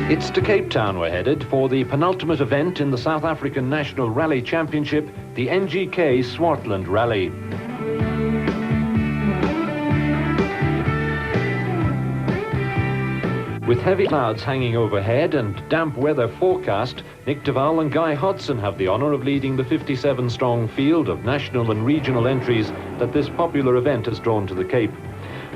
It's to Cape Town we're headed for the penultimate event in the South African National Rally Championship, the NGK Swartland Rally. With heavy clouds hanging overhead and damp weather forecast, Nick Duval and Guy Hodson have the honour of leading the 57-strong field of national and regional entries that this popular event has drawn to the Cape.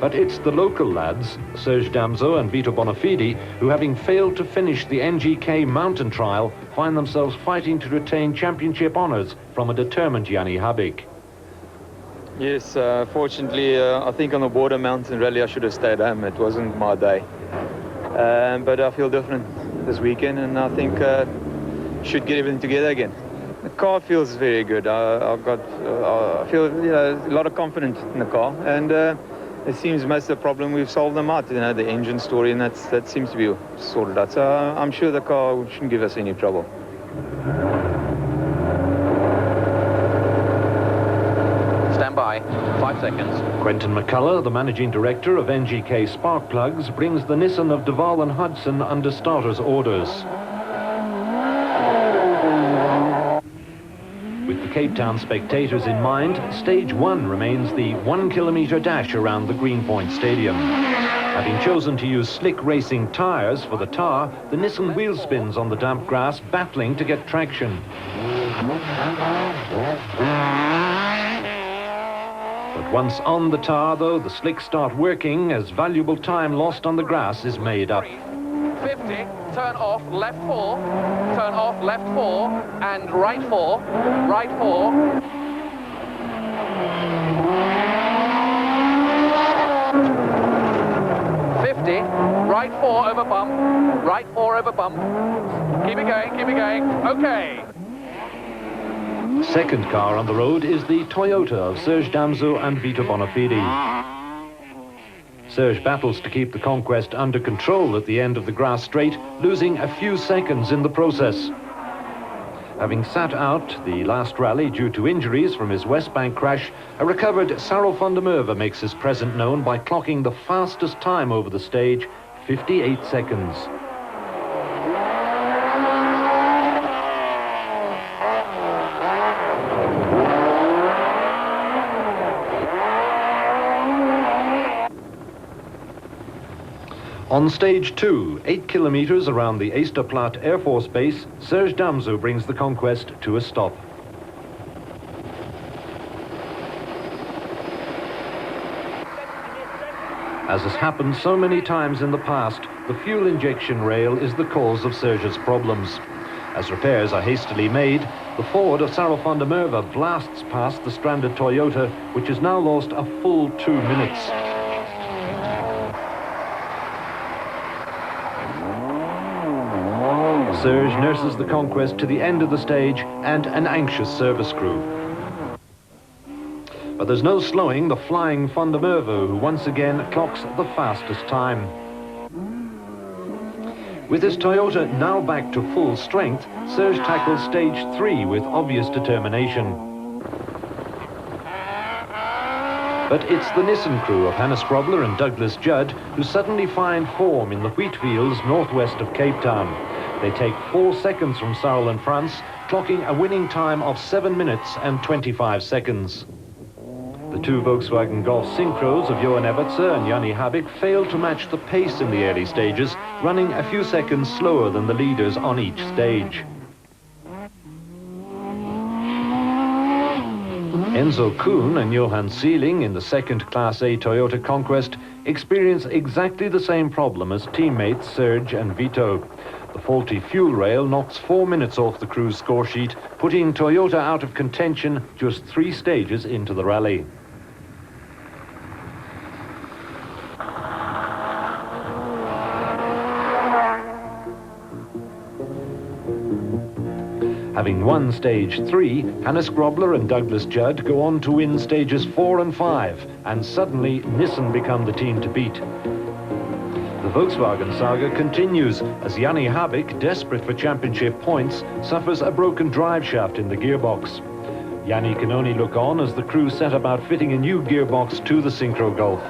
But it's the local lads, Serge Damso and Vito Bonafide, who, having failed to finish the NGK mountain trial, find themselves fighting to retain championship honours from a determined Jannie Habig. Yes, fortunately, I think on the border mountain rally I should have stayed home. It wasn't my day. But I feel different this weekend, and I think should get everything together again. The car feels very good. I feel a lot of confidence in the car, and it seems most of the problem we've solved them out. The engine story, and that seems to be sorted out. So I'm sure the car shouldn't give us any trouble. Stand by, 5 seconds. Quentin McCullough, the managing director of NGK Spark Plugs, brings the Nissan of Duval and Hudson under starters orders. With the Cape Town spectators in mind, stage 1 remains the 1 kilometre dash around the Greenpoint Stadium. Having chosen to use slick racing tyres for the tar, the Nissan wheel spins on the damp grass, battling to get traction. But once on the tar, though, the slicks start working as valuable time lost on the grass is made up. 50, turn off, left 4, turn off, left 4, and right 4, right 4. Right 4 over bump, right 4 over bump. Keep it going, okay. The second car on the road is the Toyota of Serge Damso and Vito Bonafide. Serge battles to keep the Conquest under control at the end of the grass straight, losing a few seconds in the process. Having sat out the last rally due to injuries from his West Bank crash, a recovered Sarel van der Merwe makes his presence known by clocking the fastest time over the stage, 58 seconds. On stage 2, 8 kilometres around the Eysterplaat Air Force Base, Serge Damso brings the Conquest to a stop. As has happened so many times in the past, the fuel injection rail is the cause of Serge's problems. As repairs are hastily made, the Ford of Sarel van der Merwe blasts past the stranded Toyota, which has now lost a full 2 minutes. Serge nurses the Conquest to the end of the stage and an anxious service crew. But there's no slowing the flying van der Merwe, who once again clocks the fastest time. With his Toyota now back to full strength, Serge tackles stage 3 with obvious determination. But it's the Nissan crew of Hannes Grobler and Douglas Judd who suddenly find form in the wheat fields northwest of Cape Town. They take 4 seconds from Sarel and France, clocking a winning time of 7 minutes and 25 seconds. The 2 Volkswagen Golf Synchros of Johan Evertse and Jannie Habig failed to match the pace in the early stages, running a few seconds slower than the leaders on each stage. Enzo Kuhn and Johan Seeling in the second Class A Toyota Conquest experience exactly the same problem as teammates Serge and Vito. The faulty fuel rail knocks 4 minutes off the crew's score sheet, putting Toyota out of contention just 3 stages into the rally. Having won stage 3, Hannes Grobler and Douglas Judd go on to win stages 4 and 5, and suddenly Nissan become the team to beat. The Volkswagen saga continues as Jannie Habig, desperate for championship points, suffers a broken drive shaft in the gearbox. Jannie can only look on as the crew set about fitting a new gearbox to the Synchro Golf.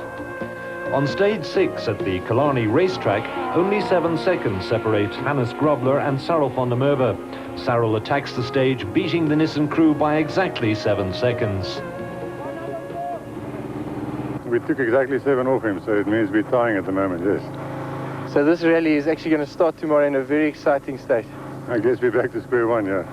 On stage 6 at the Killarney racetrack, only 7 seconds separate Hannes Grobler and Sarel van der Merwe. Sarel attacks the stage, beating the Nissan crew by exactly 7 seconds. We took exactly 7 off him, so it means we're tying at the moment, yes. So this rally is actually going to start tomorrow in a very exciting state. I guess we're back to square one, yeah.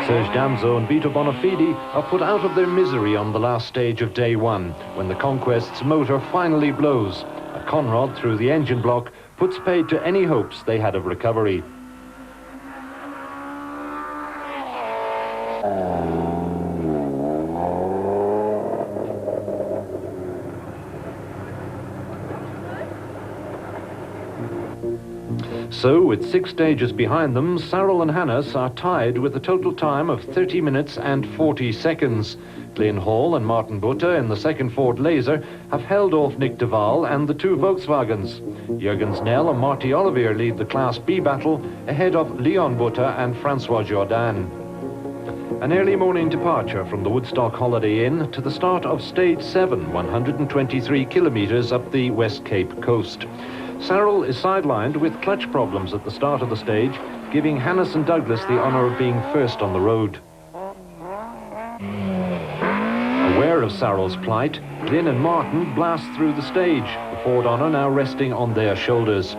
Serge Damso and Vito Bonafide are put out of their misery on the last stage of day 1, when the Conquest's motor finally blows. A conrod through the engine block puts paid to any hopes they had of recovery. So, with 6 stages behind them, Sarel and Hannes are tied with a total time of 30 minutes and 40 seconds. Glenn Hall and Martin Butter in the second Ford Laser have held off Nick de Waal and the 2 Volkswagens. Jürgen Snell and Marty Olivier lead the Class B battle ahead of Leon Butter and Francois Jourdain. An early morning departure from the Woodstock Holiday Inn to the start of Stage 7, 123 kilometres up the West Cape coast. Sarel is sidelined with clutch problems at the start of the stage, giving Hannes and Douglas the honour of being first on the road. Aware of Sarel's plight, Glyn and Martin blast through the stage, the Ford honour now resting on their shoulders.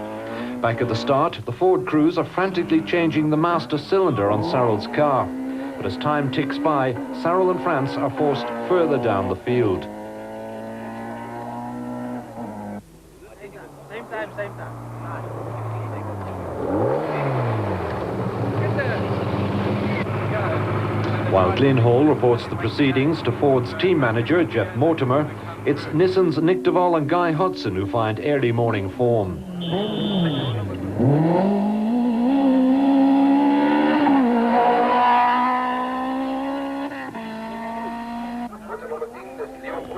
Back at the start, the Ford crews are frantically changing the master cylinder on Sarel's car. But as time ticks by, Sarel and France are forced further down the field. Same time. While Glyn Hall reports the proceedings to Ford's team manager, Jeff Mortimer, it's Nissan's Nick de Waal and Guy Hodson who find early morning form.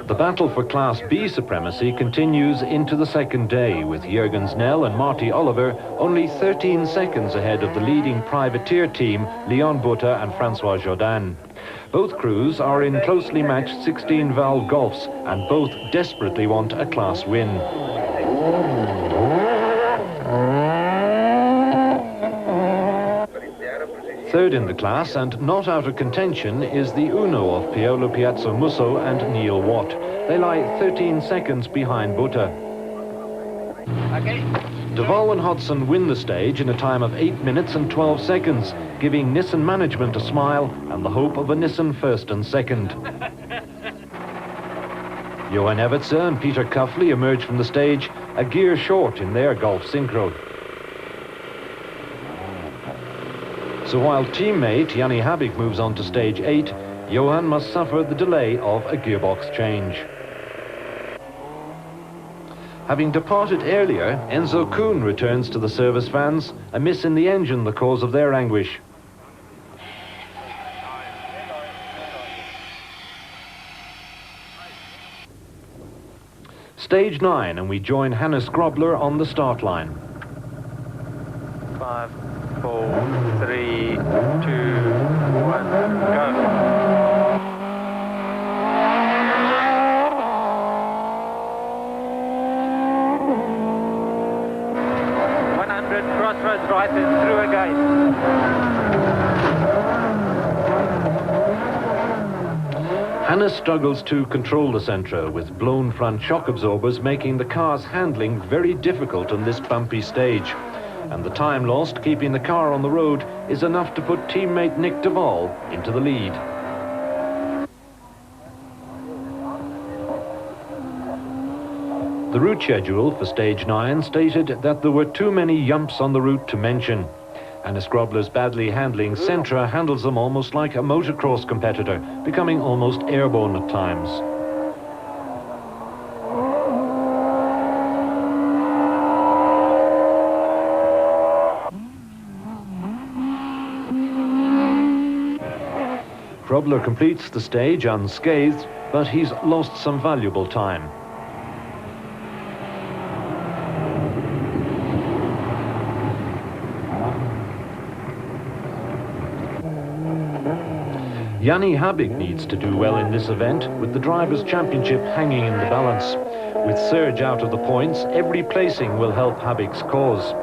The battle for Class B supremacy continues into the second day, with Jürgen Snell and Marty Oliver only 13 seconds ahead of the leading privateer team, Leon Butter and Francois Jourdain. Both crews are in closely matched 16-valve Golfs, and both desperately want a class win. Third in the class, and not out of contention, is the Uno of Paolo Piazza Musso and Neil Watt. They lie 13 seconds behind Butter. De Waal and Hodson win the stage in a time of 8 minutes and 12 seconds, giving Nissan management a smile and the hope of a Nissan first and second. Johan Evertse and Peter Cuffley emerge from the stage a gear short in their Golf Synchro. So while teammate Janni Habig moves on to stage 8, Johan must suffer the delay of a gearbox change. Having departed earlier, Enzo Kuhn returns to the service vans, a miss in the engine the cause of their anguish. Stage 9, and we join Hannes Grobler on the start line. 5, 4, 3, 2, 1, go. Crossroads right and through again. Hannes struggles to control the Sentra, with blown front shock absorbers making the car's handling very difficult on this bumpy stage. And the time lost keeping the car on the road is enough to put teammate Nick de Waal into the lead. The route schedule for stage 9 stated that there were too many yumps on the route to mention. Hannes Grobler's badly handling Sentra handles them almost like a motocross competitor, becoming almost airborne at times. Grobler completes the stage unscathed, but he's lost some valuable time. Yanni Habig needs to do well in this event, with the Drivers' Championship hanging in the balance. With Serge out of the points, every placing will help Habig's cause.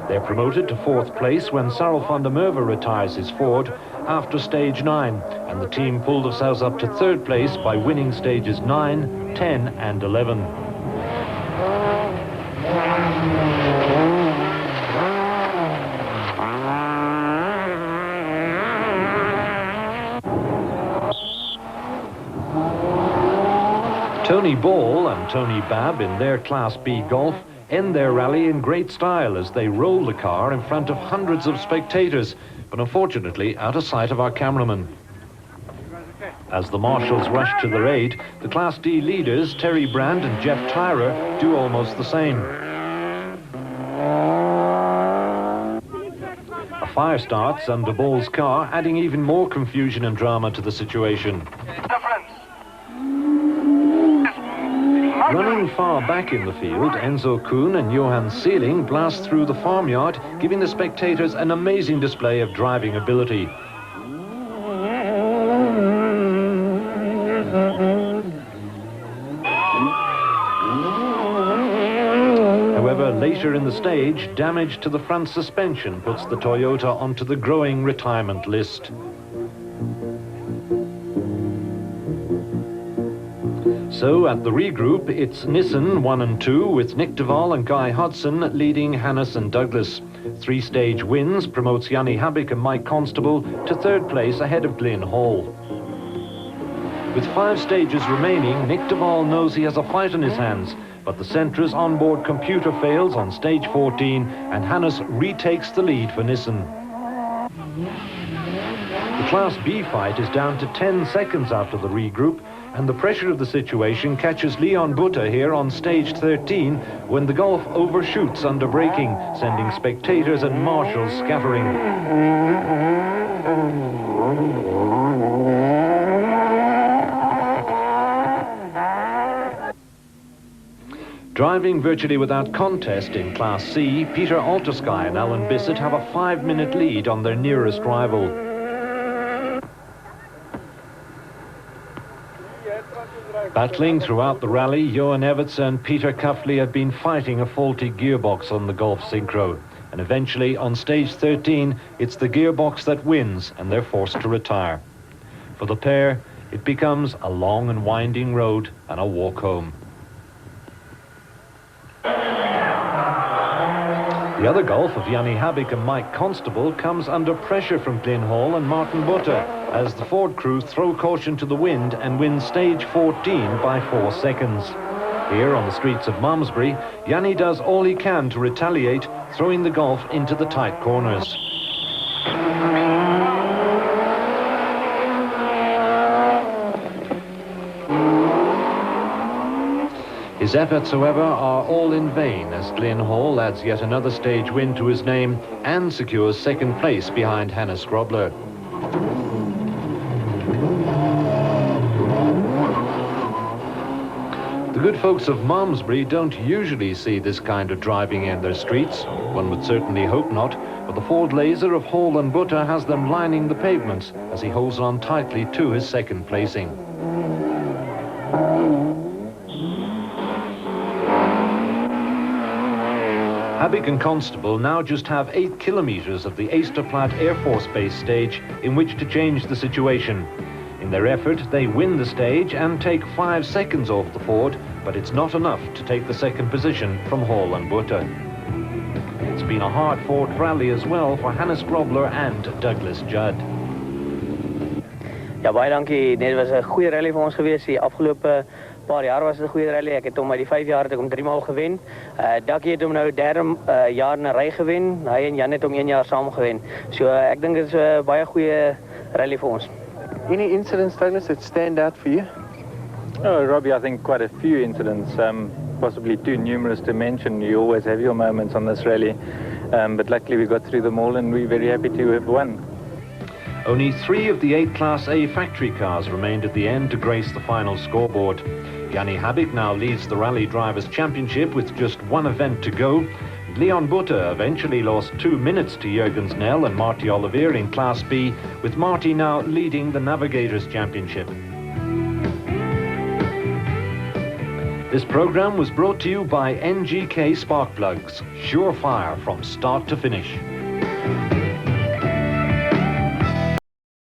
They're promoted to 4th place when Sarel van der Merwe retires his Ford after stage 9, and the team pulled themselves up to 3rd place by winning stages 9, 10 and 11. Tony Ball and Tony Babb in their Class B golf end their rally in great style as they roll the car in front of hundreds of spectators, but unfortunately out of sight of our cameraman. As the marshals rush to their aid, the Class D leaders, Terry Brand and Jeff Tyrer, do almost the same. A fire starts under Ball's car, adding even more confusion and drama to the situation. Running far back in the field, Enzo Kuhn and Johan Seeling blast through the farmyard, giving the spectators an amazing display of driving ability. However, later in the stage, damage to the front suspension puts the Toyota onto the growing retirement list. So at the regroup, it's Nissan 1 and 2 with Nick Duval and Guy Hodson leading Hannes and Douglas. 3-stage wins promotes Yanni Habig and Mike Constable to 3rd place ahead of Glyn Hall. With 5 stages remaining, Nick Duval knows he has a fight on his hands, but the Sentra's onboard computer fails on stage 14 and Hannes retakes the lead for Nissan. The Class B fight is down to 10 seconds after the regroup, and the pressure of the situation catches Leon Butter here on stage 13 when the Golf overshoots under braking, sending spectators and marshals scattering. Driving virtually without contest in Class C, Peter Altersky and Alan Bissett have a 5-minute lead on their nearest rival. Battling throughout the rally, Johan Everts and Peter Cuffley have been fighting a faulty gearbox on the Golf Synchro. And eventually, on stage 13, it's the gearbox that wins, and they're forced to retire. For the pair, it becomes a long and winding road and a walk home. The other golf of Yanni Habig and Mike Constable comes under pressure from Glyn Hall and Martin Butter as the Ford crew throw caution to the wind and win stage 14 by 4 seconds. Here on the streets of Malmesbury, Yanni does all he can to retaliate, throwing the Golf into the tight corners. His efforts, however, are all in vain as Glyn Hall adds yet another stage win to his name and secures 2nd place behind Hannes Grobler. The good folks of Malmesbury don't usually see this kind of driving in their streets. One would certainly hope not, but the Ford Laser of Hall and Butter has them lining the pavements as he holds on tightly to his 2nd placing. Habig and Constable now just have 8 kilometers of the Easterplatte Air Force Base stage in which to change the situation. In their effort, they win the stage and take 5 seconds off the Ford, but it's not enough to take the 2nd position from Hall and Butter. It's been a hard-fought rally as well for Hannes Grobler and Douglas Judd. Ja, baie dankie. Dit was 'n goeie rally vir ons gewees. Die afgelope paar jaar was dit 'n goeie rally. Ek het hom uit die 5 jaar het ek hom 3 maal gewen. Dakkie het hom nou 3de jaar in 'n ry gewen. Hy en Jan het hom 1 jaar saam gewen. So ek dink dit is 'n baie goeie rally vir ons. Any incidents, Douglas, that stand out for you? Oh, Robbie, I think quite a few incidents, possibly too numerous to mention. You always have your moments on this rally, but luckily we got through them all and we're very happy to have won. Only 3 of the 8 Class A factory cars remained at the end to grace the final scoreboard. Yanni Habig now leads the Rally Drivers' Championship with just 1 event to go. Leon Butter eventually lost 2 minutes to Jürgen Snell and Marty Olivier in Class B, with Marty now leading the Navigators' Championship. This program was brought to you by NGK Spark Plugs, sure fire from start to finish.